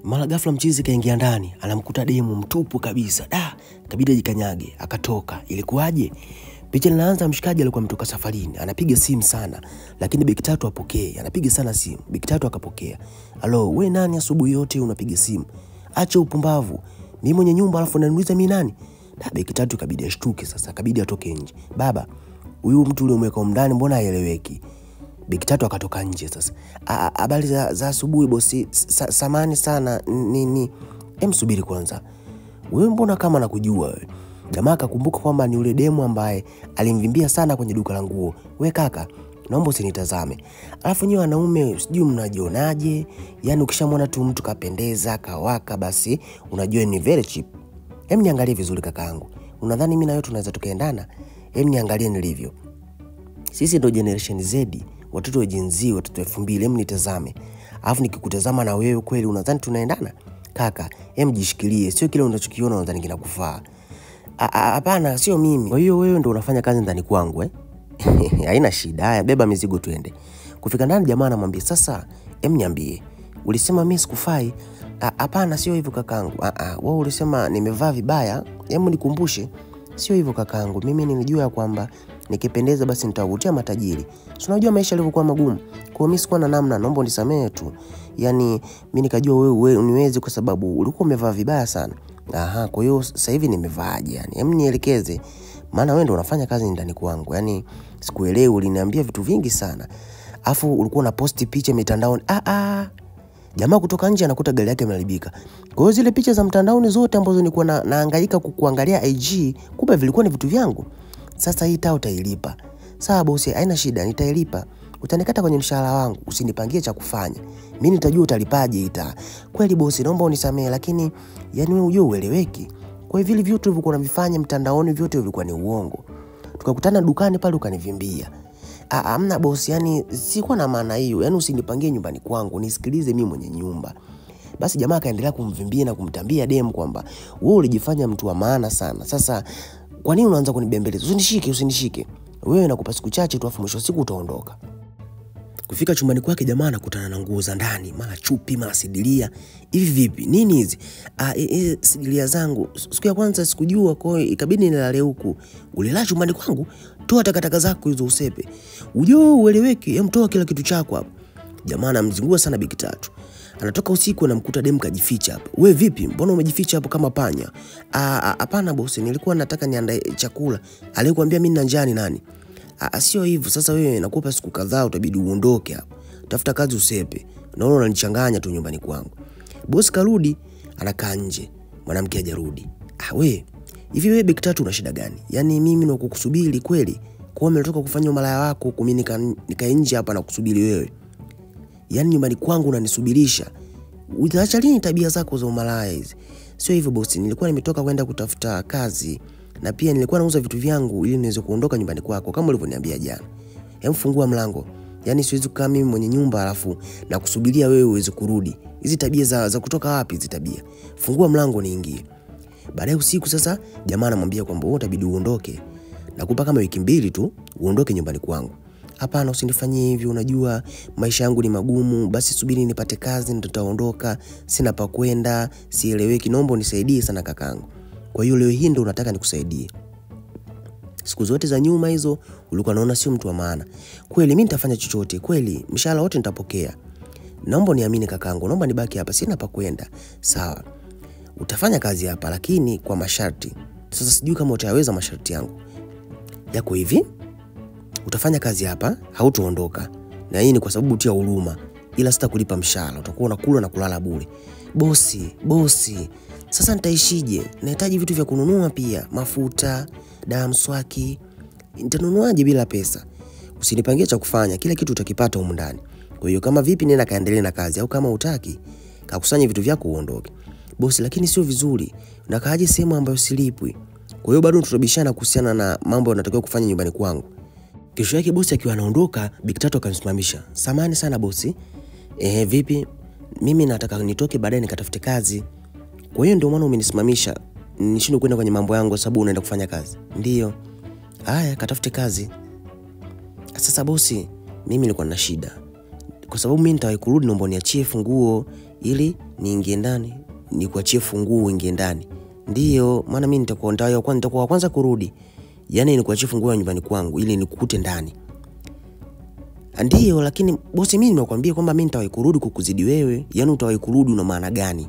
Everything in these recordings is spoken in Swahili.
Mara ghafla mchizi kaingia ndani, anamkuta demu mtupu kabisa. Kabidi ajikanyage, akatoka. Ilikuwaje? Picha linaanza mshikaji alikuwa ametoka safarini, anapiga simu sana, lakini beki tatu apokee. Anapiga sana simu, beki tatu akapokea. "Halo, wewe nani asubuhi yote unapiga simu? Acha upumbavu. Mimi mwenye nyumba alafu unaniuliza mimi nani?" Beki tatu kabidi ashtuke sasa, kabidi atoke nje. "Baba, huyu mtu yule umeweka ndani mbona haeleweki?" Beki tatu akatoka nje sasa. "Habari za asubuhi bosi, samani sana nini? Subiri kwanza. Wewe mbona kama nakujua wewe?" Jamaa akakumbuka kwamba ni yule demu ambaye alimvimbia sana kwenye duka la nguo. "Wewe kaka, naomba usinitazame. Alafu nyewe wanaume sijui mnajionaje? Yaani ukishamwona tu mtu kapendeza, kawaka basi unajua ni very cheap. Niangalie vizuri kakaangu. Unadhani mimi na wewe tunaweza tukaendana? Niangalie nilivyo. Sisi ndio generation Z, watoto wa Gen Z, watoto 2000. Nitazame. Alafu nikikutazama na wewe kweli unadhani tunaendana? Kaka, jishikilie. Sio kile unachokiona unadhani kinakufaa." "Hapana, sio mimi." "Kwa hiyo wewe ndio unafanya kazi ndani kwangu Haina shida. Haya, beba mizigo tuende." Kufika ndani jamaa anamwambia, "Sasa, niambie. Ulisema mimi sikufai?" "Hapana, sio hivyo kakaangu." "Wewe ulisema nimevaa vibaya. Nikumbushe." "Sio hivyo kakaangu. Mimi nilijua kwamba nikipendeza basi nitavutia matajiri. Si unajua maisha yalivyokuwa magumu. Kwa hiyo mimi sikuwa na namna, naomba unisamehe tu. Yaani mimi nikajua wewe uniwezi kwa sababu ulikuwa umevaa vibaya sana." "Kwa hiyo sasa hivi nimevaaje yani? Nielekeze. Maana wewe ndio unafanya kazi ndani kwangu. Yaani sikuelewi, uliniambia vitu vingi sana. Afu ulikuwa unaposti picha mitandaoni." Jamaa kutoka nje anakuta gari yake imeharibika. Kwa hiyo zile picha za mtandaoni zote ambazo nilikuwa nahangaika kuangalia IG, kumbe vilikuwa ni vitu vyangu. "Sasa hii utailipa." "Sawa bosi, haina shida, nitailipa. Utanikata kwenye mshahara wangu, usinipangie cha kufanya. Mimi nitajua utalipaje . "Kweli bosi, naomba unisamehe, lakini yani wewe unajua ueleweki. Kwa hivyo vile vitu vilikuwa unavifanya mtandaoni vyote vilikuwa ni uongo. Tukakutana dukani pale ukanivimbia." "Hamna bosi, yani sikuwa na maana hiyo. Yani usinipangie nyumbani kwangu, nisikilize mimi mwenye nyumba." Basi jamaa akaendelea kumvimbia na kumtambia demu kwamba wewe ulijifanya mtu wa maana sana. Sasa kwa nini unaanza kunibembeleza? Usinishike. Wewe nakupa siku chache tu afu mwisho siku utaondoka." Kufika chumbani kwake jamaa anakutana na nguo za ndani, mara chupi, mara sidilia. "Hivi vipi? Nini hizi?" "Sidilia zangu. Siku ya kwanza sikujua, kwa hiyo ikabidi nilale huku." "Ulilala chumbani kwangu? Toa takataka zako hizo usepe. Ujue ueleweki, toa kila kitu chako hapo." Jamaa anamzingua sana beki tatu. Anatoka usiku na mkuta demu kajificha hapo. "Wewe vipi? Mbona umejificha hapo kama panya?" "Hapana bosi, nilikuwa nataka niandae chakula." "Alikwambia mimi nina njaa ni nani?" "Sio hivyo. Sasa wewe nakupa siku kadhaa utabidi uondoke hapo. Tafuta kazi usepe. Naona unanichanganya tu nyumbani kwangu." Bosi karudi, anakaa nje. Mwanamke hajarudi. Hivi wewe beki tatu una shida gani? Yaani mimi na kukusubiri kweli? Kwa hiyo umetoka kufanya umalaya wako huko, mimi nika nje hapa na kusubiri wewe? Yaani nyumbani kwangu unanisubirisha? Utaacha lini tabia zako za umalaya hizi?" "Sio hivyo bosi, nilikuwa nimetoka kwenda kutafuta kazi. Na pia nilikuwa nauza vitu vyangu ili niweze kuondoka nyumbani kwako kama ulivyoniambia jana. Fungua mlango. Yaani siwezi kukaa mimi mwenye nyumba alafu na kusubiria wewe uweze kurudi. Hizi tabia za kutoka wapi hizi tabia? Fungua mlango niingie." Baadaye usiku sasa jamaa anamwambia kwamba wewe utabidi uondoke. Nakupa kama wiki 2 tu uondoke nyumbani kwangu. "Hapana, usinifanyie hivi, unajua maisha yangu ni magumu, basi subiri nipate kazi nitaondoka, sina pa kwenda, sieleweki, naomba unisaidie sana kakaangu. Kwa hiyo leo hii ndio unataka nikusaidie. Siku zote za nyuma hizo ulikuwa unaona sio mtu wa maana. Kweli mimi nitafanya chochote, kweli mshahara wote nitapokea. Naomba niamini kakaangu, naomba nibaki hapa, sina pa kwenda." "Sawa. Utafanya kazi hapa lakini kwa masharti. Sasa sijui kama utaweza masharti yangu." "Yako hivi. Utafanya kazi hapa, hautoondoka. Na hii ni kwa sababu tia huruma. Ila sitakulipa mshahara, utakuwa unakula na kulala bure." Bosi, sasa nitaishije? Nahitaji vitu vya kununua pia, mafuta, dawa, mswaki. Nitanunuaje bila pesa? Usinipangie cha kufanya, kila kitu utakipata humu ndani. Kwa hiyo kama vipi nenda kaendelee na kazi, au kama hutaki kakusanya vitu vyako uondoke." "Bosi, lakini sio vizuri. Nakaaje sehemu ambayo silipwi?" "Kwa hiyo bado tutabishana kuhusiana na mambo yanatakiwa kufanya nyumbani kwangu." Kesho yake bosi akiwa anaondoka, beki tatu akamsimamisha. "Samahani sana bosi. Vipi? Mimi nataka nitoke baadaye nikatafute kazi." "Kwa hiyo ndio maana umenisimamisha nishindwe kwenda kwenye mambo yangu sababu unaenda kufanya kazi?" "Ndio." "Haya, katafute kazi." "Sasa bosi, mimi nilikuwa na shida. Kwa sababu mimi nitawahi kurudi, naomba niachie funguo ili niingie ndani nikuachie funguo uingie ndani. Ndiyo, maana mimi nitakuwa kwanza kurudi. Yaani nikuachie funguo nyumbani kwangu ili nikukute ndani. Ndiyo, lakini bosi mimi nimekwambia kwamba mimi nitawahi kurudi kukuzidi wewe. Yaani utawahi kurudi una maana gani?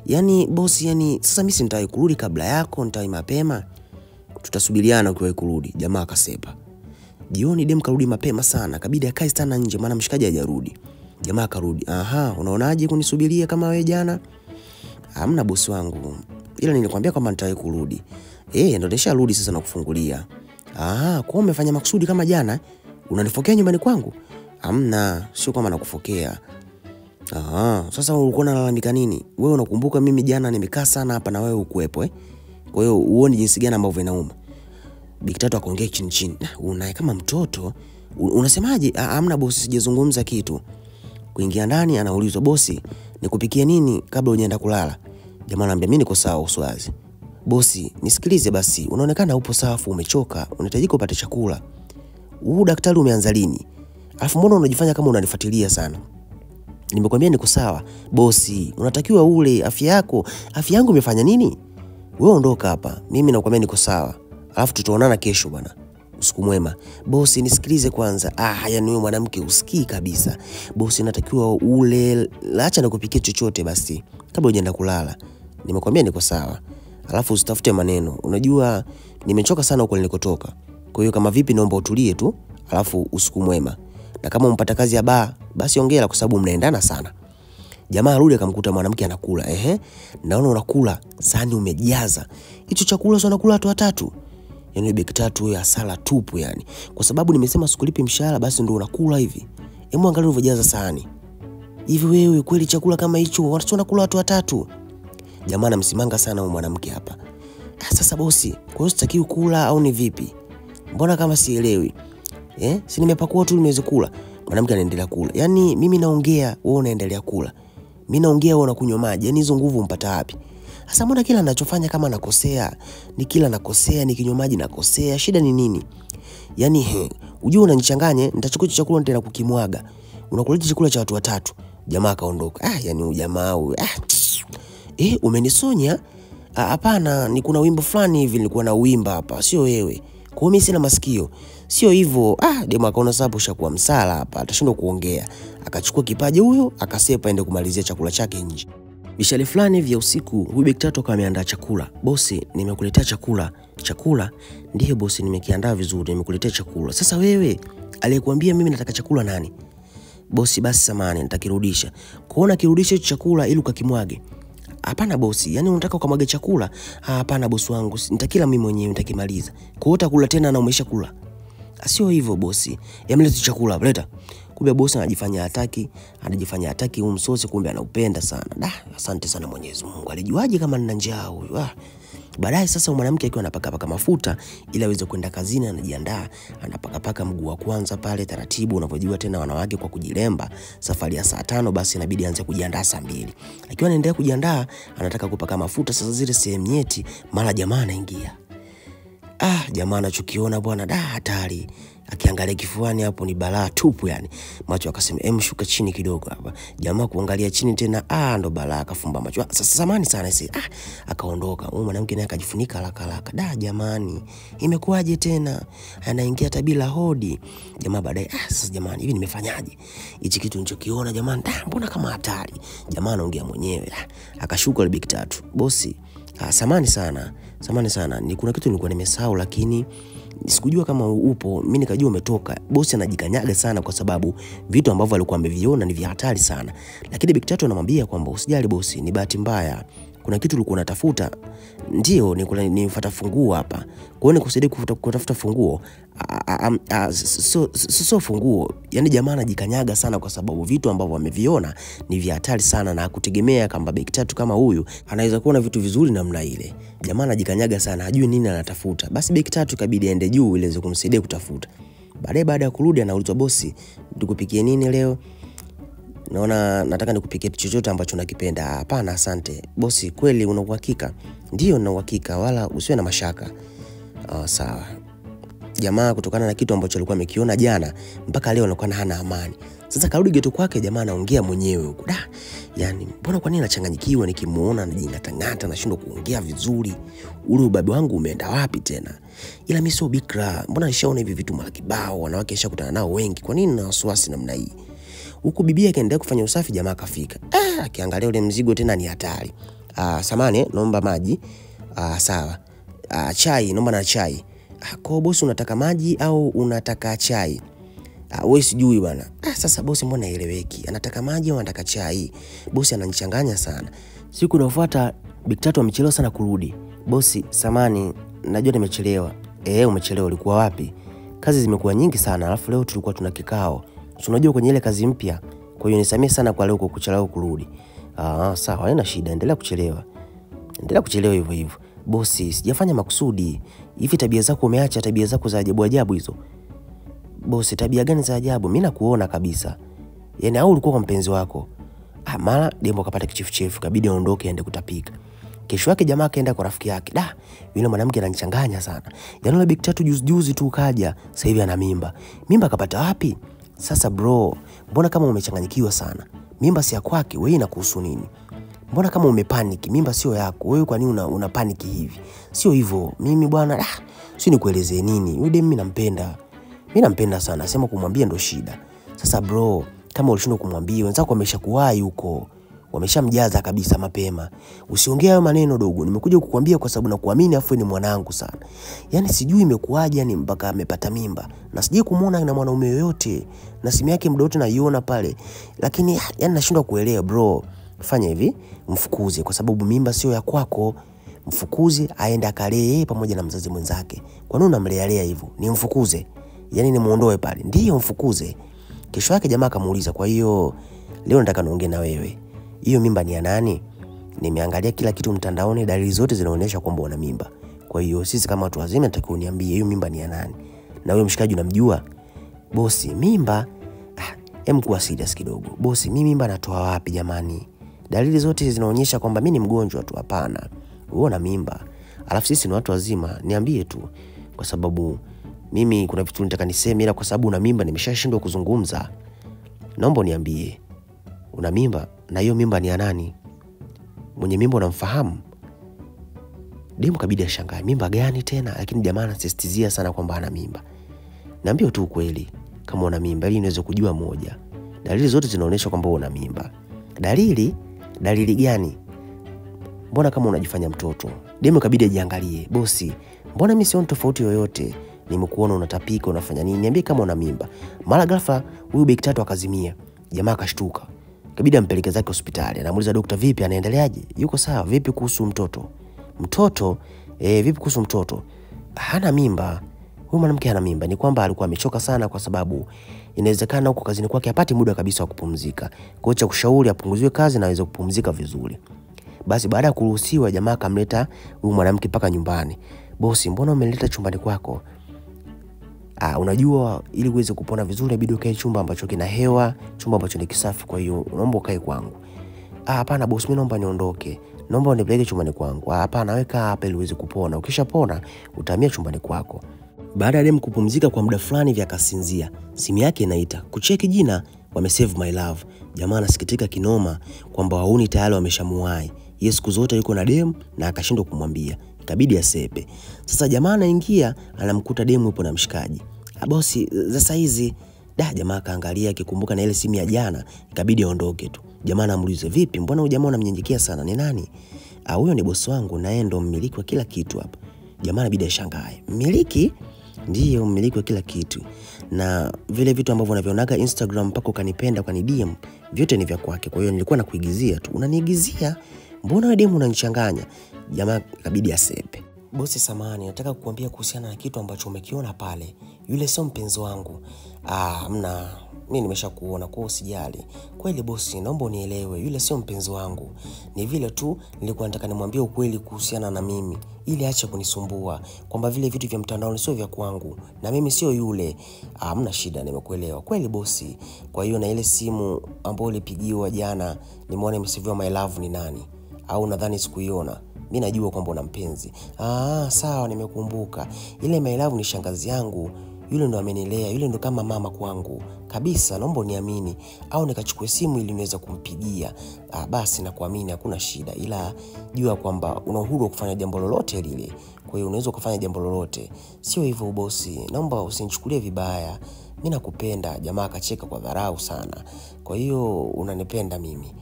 Yaani bosi, yani sasa mimi nitawahi kurudi kabla yako, nitawahi mapema. Tutasubiriana ukiwahi kurudi. Jamaa akasepa. Jioni dem karudi mapema sana, kabidi akae sana nje maana mshikaji hajarudi. Jamaa akarudi. Aha, unaonaje kunisubiria kama wewe jana? Hamna bosi wangu. Ila nilikwambia kwamba nitawahi kurudi. Ndio nisharudi sasa na kufungulia. Aha, kwa umefanya makusudi kama jana? Unanifokea nyumbani kwangu? Hamna, sio kama nakufokea. Aha, sasa ulikuwa unalalamika nini? Wewe unakumbuka mimi jana nimekaa sana hapa na wewe ukuepo Kwa hiyo uone jinsi gani ambavyo inauma. Big Tatu akaongea chini. Unaye kama mtoto. Unasemaje? Hamna bosi, sijazungumza kitu. Kuingia ndani anaulizwa, bosi, nikupikie nini kabla hujaenda kulala? Jamaa anamwambia mimi niko sawa uswazi. Bosi, nisikilize basi. Unaonekana upo safi, umechoka, unahitaji kupata chakula. Daktari umeanza lini? Alafu mbona unajifanya kama unanifuatilia sana? Nimekwambia niko sawa. Bosi, unatakiwa ule afya yangu imefanya nini? Wewe ondoka hapa. Mimi nakwambia niko sawa. Alafu tutaonana kesho bwana. Usiku mwema. Bosi, nisikilize kwanza. Yani wewe mwanamke usikii kabisa. Bosi, natakiwa ule, acha nikupikie chochote basi kabla hujaenda kulala. Nimekwambia niko sawa. Alafu usitafute maneno. Unajua nimechoka sana huko nilikotoka. Kwa hiyo kama vipi naomba utulie tu, alafu usiku mwema. Na kama umpata kazi ya baa, basi ongea kwa sababu mnaendana sana. Jamaa arudi akamkuta mwanamke anakula. Naona unakula, sahani umejaza. Hicho chakula sio unakula watu watatu. Yaani Big Tatu huyo asala tupu yani. Kwa sababu nimesema sikulipi mshahara basi ndio unakula hivi. Hebu angalia ulivyojaza sahani. Hivi wewe kweli chakula kama hicho unakula watu watatu? Jamaa anamsimanga sana huyo mwanamke hapa. Sasa bosi, kwa hiyo sitaki kula au ni vipi? Mbona kama sielewi? Si nimepakua tu niweze kula. Mwanamke anaendelea kula. Yaani mimi naongea wewe unaendelea kula. Mimi naongea wewe unakunywa maji. Yaani hizo nguvu umpata wapi? Sasa mbona kila ninachofanya kama nakosea? Nikila nakosea, nikinywa maji nakosea. Shida ni nini? Yaani unajua unanichanganya, nitachukua chakula nitaenda kukimwaga. Unakuleta chakula cha watu watatu. Jamaa akaondoka. Yaani ujamaa huyu. Umenisonya? Hapana, ni kuna wimbo fulani hivi nilikuwa na uimba hapa, sio wewe. Kwa mimi sina masikio. Sio hivyo. Demu akaona sapo shakuwa msala hapa, atashindwa kuongea. Akachukua kipaji huyo, akasepa aende kumalizia chakula chake nje. Bishale fulani vya usiku, huyu Big Tatu kama ameandaa chakula. Bosi, nimekuletea chakula. Chakula? Ndiyo bosi, nimekiandaa vizuri, nimekuletea chakula. Sasa wewe, aliyekuambia mimi nataka chakula nani? Bosi, basi samahani, nitakirudisha. Kuona kirudisha hicho chakula ili ukakimwage. Hapana bosi, yani unataka ukamwage chakula? Hapana bosi wangu, nitakila mimi mwenyewe nitakimaliza. Kwa hiyo utakula tena na umesha kula? Sio hivyo bosi. Yamleta chakula, leta. Kumbe bosi anajifanya hataki msosi, kumbe anaupenda sana. Asante sana Mwenyezi Mungu. Alijuaje kama nina njaa huyu? Baadaye sasa mwanamke akiwa anapaka mafuta ili aweze kwenda kazini, anajiandaa, anapaka mguu wa kwanza pale taratibu. Unavyojua tena wanawake kwa kujilemba, safari ya saa 5 basi inabidi aanze kujiandaa saa 2. Akiwa anaendelea kujiandaa, anataka kupaka mafuta sasa zile sehemu nyeti, mara jamaa anaingia. Jamaa anachokiona bwana, hatari. Akiangalia kifuani hapo ni balaa tupu yani. Macho akasema shuka chini kidogo hapa. Jamaa kuangalia chini tena, ndo balaa, akafumba macho. Sasa samani sana sisi. Akaondoka. Huyo mwanamke naye akajifunika haraka. Jamani, imekuaje tena? Anaingia hata bila hodi. Jamaa baadaye, sasa jamani, hivi nimefanyaje? Hichi kitu nilichokiona jamani, mbona kama hatari? Jamaa anaongea mwenyewe. Akashuka ile Big Tatu. Bosi, samani sana. Ni kuna kitu nilikuwa nimesahau lakini sikujua kama upo. Mimi nikajua umetoka. Bosi anajikanyaga sana kwa sababu vitu ambavyo alikuwa ameviona ni vya hatari sana. Lakini Big Tatu anamwambia kwamba usijali bosi, ni bahati mbaya. Kuna kitu ulikuwa unatafuta. Ndio, nifuata funguo hapa. Kwa hiyo nikusaidia kutafuta funguo. So funguo. Yaani jamaa anajikanyaga sana kwa sababu vitu ambavyo ameviona ni vya hatari sana na kutegemea kama Big Tatu kama huyu anaweza kuona vitu vizuri namna ile. Jamaa anajikanyaga sana, hajui nini anatafuta. Basi Big Tatu ikabidi aende juu ili aweze kumsaidia kutafuta. Baada ya kurudi anaulizwa, bosi, nikupikie nini leo? Naona nataka nikupikie chochote ambacho unakipenda. Hapana asante. Bosi, kweli una uhakika? Ndio nina uhakika, wala usiwe na mashaka. Sawa. Jamaa kutokana na kitu ambacho alikuwa amekiona jana mpaka leo anakuwa hana amani. Sasa karudi geto kwake, jamaa anaongea mwenyewe huko. Yani mbona kwa nini nachanganyikiwa nikimuona anajingatangata nashindwa kuongea vizuri? Ule ubabe wangu umeenda wapi tena? Ila mimi sio bikra. Mbona nishaona hivi vitu mara kibao, wanawake nishakutana nao wengi. Kwa nini na wasiwasi namna hii? Huko bibi akaendelea kufanya usafi, jamaa akafika. Akiangalia ule mzigo tena ni hatari. Samani, naomba maji. Sawa. Chai, naomba na chai. Kwa bosi unataka maji au unataka chai? Wewe sijui bwana. Sasa bosi mbona haeleweki? Anataka maji au anataka chai? Bosi ananichanganya sana. Siku inayofuata Big Tatu amechelewa sana kurudi. Bosi, samani, najua nimechelewa. Umechelewa, ulikuwa wapi? Kazi zimekuwa nyingi sana, alafu leo tulikuwa tuna kikao. Unajua kwenye ile kazi mpya. Kwa hiyo nisamee sana kwa leo kuchelewa kurudi. Sawa, haina shida, endelea kuchelewa. Endelea kuchelewa hivyo hivyo. Bosi, sijafanya makusudi. Hivi tabia zako umeacha tabia zako za ajabu ajabu hizo? Bosi, tabia gani za ajabu? Mimi nakuona kabisa. Yaani au ulikuwa kwa mpenzi wako? Mara Dembo akapata kichefuchefu, kabidi aondoke aende kutapika. Kesho yake jamaa kaenda kwa rafiki yake. Yule mwanamke ananichanganya sana. Yaani yule Big Tatu juzi tu kaja, sasa hivi ana mimba. Mimba kapata wapi? Sasa bro, mbona kama umechanganyikiwa sana? Mimba si ya kwake, wewe inakuhusu nini? Mbona kama umepanic? Mimba sio yako. Wewe kwa nini una panic hivi? Sio hivyo. Mimi bwana, sio nikuelezee nini? Yule mimi nampenda. Mimi nampenda sana. Sema kumwambia ndo shida. Sasa bro, kama ulishindwa kumwambia, wenzako wameshakuwahi huko. Wameshamjaza kabisa mapema. Usiongee hayo maneno dogo. Nimekuja kukuambia kwa sababu nakuamini afu ni mwanangu sana. Yaani sijui imekuaje yani mpaka amepata mimba. Na sijui kumuona na mwanaume yoyote. Na simu yake muda wote naiona pale. Lakini yani nashindwa kuelewa bro. Fanya hivi, mfukuze kwa sababu mimba sio ya kwako. Mfukuze aende akalee pamoja na mzazi mwenzake. Kwa nini unamlea hivyo? Ni mfukuze. Yaani ni muondoe pale. Ndiyo mfukuze. Kesho yake jamaa akamuuliza, kwa hiyo leo nataka niongee na wewe. Hiyo mimba ni ya nani? Nimeangalia kila kitu mtandaoni, dalili zote zinaonyesha kwamba una mimba. Kwa hiyo sisi kama watu wazima nataka uniambie hiyo mimba ni ya nani? Na wewe mshikaji unamjua? Bosi, mimba? Kuwa serious kidogo. Bosi, mimi mimba natoa wapi jamani? Dalili zote zinaonyesha kwamba mimi ni mgonjwa tu. Hapana. Wewe una mimba. Alafu sisi ni watu wazima, niambie tu. Kwa sababu mimi kuna vitu nataka niseme, ila kwa sababu una mimba nimeshashindwa kuzungumza. Naomba uniambie. Una mimba? Na hiyo mimba ni ya nani? Mwenye mimba unamfahamu? Demu kabidi ashangae. Mimba gani tena? Lakini jamaa anasisitizia sana kwamba ana mimba. Niambie tu ukweli kama una mimba ili niweze kujua moja. Dalili zote zinaonyesha kwamba una mimba. Dalili gani? Mbona kama unajifanya mtoto? Demu kabidi ajiangalie. Bosi, mbona mimi sioni tofauti yoyote? Nimekuona unatapika, unafanya nini? Niambie kama una mimba. Mara ghafla huyu Big Tatu akazimia. Jamaa akashtuka. Kabidi ampeleke zake hospitali. Anamuuliza daktari, vipi anaendeleaje? Yuko sawa. Vipi kuhusu mtoto? Mtoto? Vipi kuhusu mtoto? Hana mimba. Huyu mwanamke hana mimba. Ni kwamba alikuwa amechoka sana kwa sababu inawezekana huko kazini kwake hapati muda kabisa wa kupumzika. Kwa hiyo kushauri apunguziwe kazi na aweze kupumzika vizuri. Basi baada ya kuruhusiwa jamaa akamleta huyu mwanamke mpaka nyumbani. Bosi, mbona umeleta chumbani kwako? Unajua ili uweze kupona vizuri inabidi ukae chumba ambacho kina hewa, chumba ambacho ni kisafi, kwa hiyo naomba ukae kwangu. Hapana bosi, mimi naomba niondoke. Naomba unipeleke chumbani kwangu. Hapana, weka hapa ili uweze kupona. Ukishapona utahamia chumbani kwako. Baada ya dem kupumzika kwa muda fulani vya kasinzia, simu yake inaita. Kucheki jina, wamesave my love. Jamaa anasikitika kinoma kwamba wauni tayari wameshamuwai. Siku zote yuko na dem na akashindwa kumwambia. Ikabidi asepe. Sasa jamaa anaingia, anamkuta demu yupo na mshikaji. Bosi, sasa hizi jamaa kaangalia akikumbuka na ile simu ya jana, ikabidi aondoke tu. Jamaa anamuuliza, vipi? Mbona huyu jamaa unamnyenyekea sana? Ni nani? Huyo ni bosi wangu na yeye ndo mmiliki wa kila kitu hapa. Jamaa inabidi ashangae. Mmiliki? Ndiyo, mmiliki wa kila kitu. Na vile vitu ambavyo unavionaga Instagram mpaka ukanipenda kwa DM, vyote ni vya kwake. Kwa hiyo nilikuwa nakuigizia tu. Unaniigizia? Mbona wewe demu unanichanganya? Jamaa ikabidi asepe. Bosi samani, nataka kukuambia kuhusiana na kitu ambacho umekiona pale. Yule sio mpenzi wangu. Mimi nimeshakuona kwa usijali. Kweli bosi, naomba unielewe, yule sio mpenzi wangu. Ni vile tu nilikuwa nataka nimwambie ukweli kuhusiana na mimi, ili aache kunisumbua kwamba vile vitu vya mtandaoni sio vya kwangu na mimi sio yule. Hamna shida, nimekuelewa. Kweli bosi. Kwa hiyo na ile simu ambayo ulipigiwa jana, nimeona imeseviwa my love ni nani? Au nadhani sikuiona. Mimi najua kwamba una mpenzi. Sawa, nimekumbuka. Ile my love ni shangazi yangu. Yule ndo amenilea, yule ndo kama mama kwangu kabisa, naomba uniamini, au nikachukue simu ili niweze kumpigia. Basi na kuamini, hakuna shida, ila jua kwamba una uhuru wa kufanya jambo lolote lile. Kwa hiyo unaweza kufanya jambo lolote. Sio hivyo bosi, naomba usinichukulie vibaya. Mimi nakupenda. Jamaa akacheka kwa dharau sana. Kwa hiyo unanipenda mimi?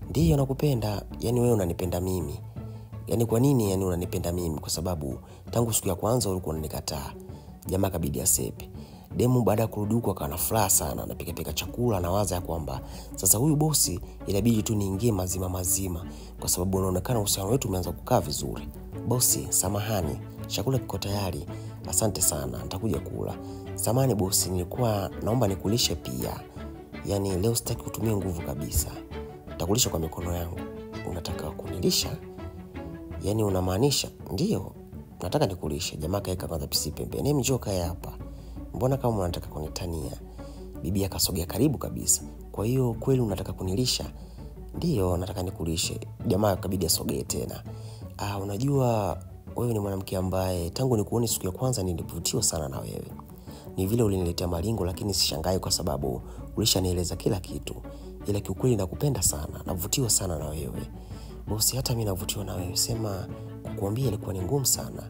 Ndiyo nakupenda. Yani wewe unanipenda mimi? Yani kwa nini yani unanipenda mimi? Kwa sababu tangu siku ya kwanza ulikuwa unanikataa. Jamaa kabidi asepe. Demu baada ya kurudi huko akawa na furaha sana, anapika chakula, anawaza ya kwamba sasa huyu bosi inabidi tu niingie mazima kwa sababu unaonekana uhusiano wetu umeanza kukaa vizuri. Bosi, samahani, chakula kiko tayari. Asante sana, nitakuja kula. Samahani bosi, nilikuwa naomba nikulishe pia. Yani leo sitaki kutumia nguvu kabisa. Nitakulisha kwa mikono yangu. Unataka kunilisha? Yani unamaanisha? Ndiyo, nataka nikulishe. Jamaa kaeka kwanza pisi pembeni. Njoo kae hapa. Mbona kama unataka kunitania? Bibi akasogea karibu kabisa. Kwa hiyo kweli unataka kunilisha? Ndiyo, nataka nikulishe. Jamaa kabidi asogee tena. Unajua wewe ni mwanamke ambaye tangu nikuone siku ya kwanza nilivutiwa sana na wewe. Ni vile uliniletea malingo, lakini sishangai kwa sababu ulishanieleza kila kitu. Ila kiukweli nakupenda sana, navutiwa sana na wewe. Bosi, hata mimi navutiwa na wewe. Sema kukuambia ilikuwa ni ngumu sana.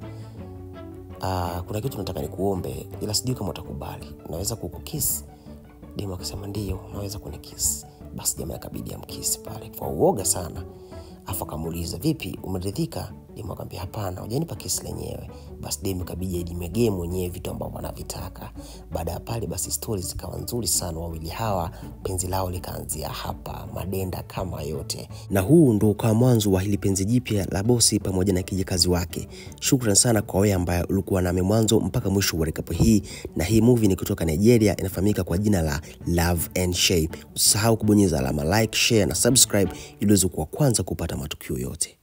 Kuna kitu nataka nikuombe, ila sijui kama utakubali. Naweza kukukiss? Demu akasema ndiyo, naweza kunikiss. Basi jamaa akabidi amkiss pale kwa uoga sana. Afa kamuuliza, vipi umeridhika? Demu akamwambia hapana, hujanipa kiss lenyewe. Basi demu kabidi ajimegee mwenyewe vitu ambavyo anavitaka. Baada ya pale basi stories zikawa nzuri sana, wawili hawa penzi lao likaanzia hapa, madenda kama yote. Na huu ndo kwa mwanzo wa hili penzi jipya la bosi pamoja na kijakazi wake. Shukrani sana kwa wewe ambaye ulikuwa nami mwanzo mpaka mwisho wa recap hii. Na hii movie ni kutoka Nigeria, inafahamika kwa jina la Love and Shape. Usisahau kubonyeza alama like, share na subscribe ili uweze kuwa kwanza kupata matukio yote.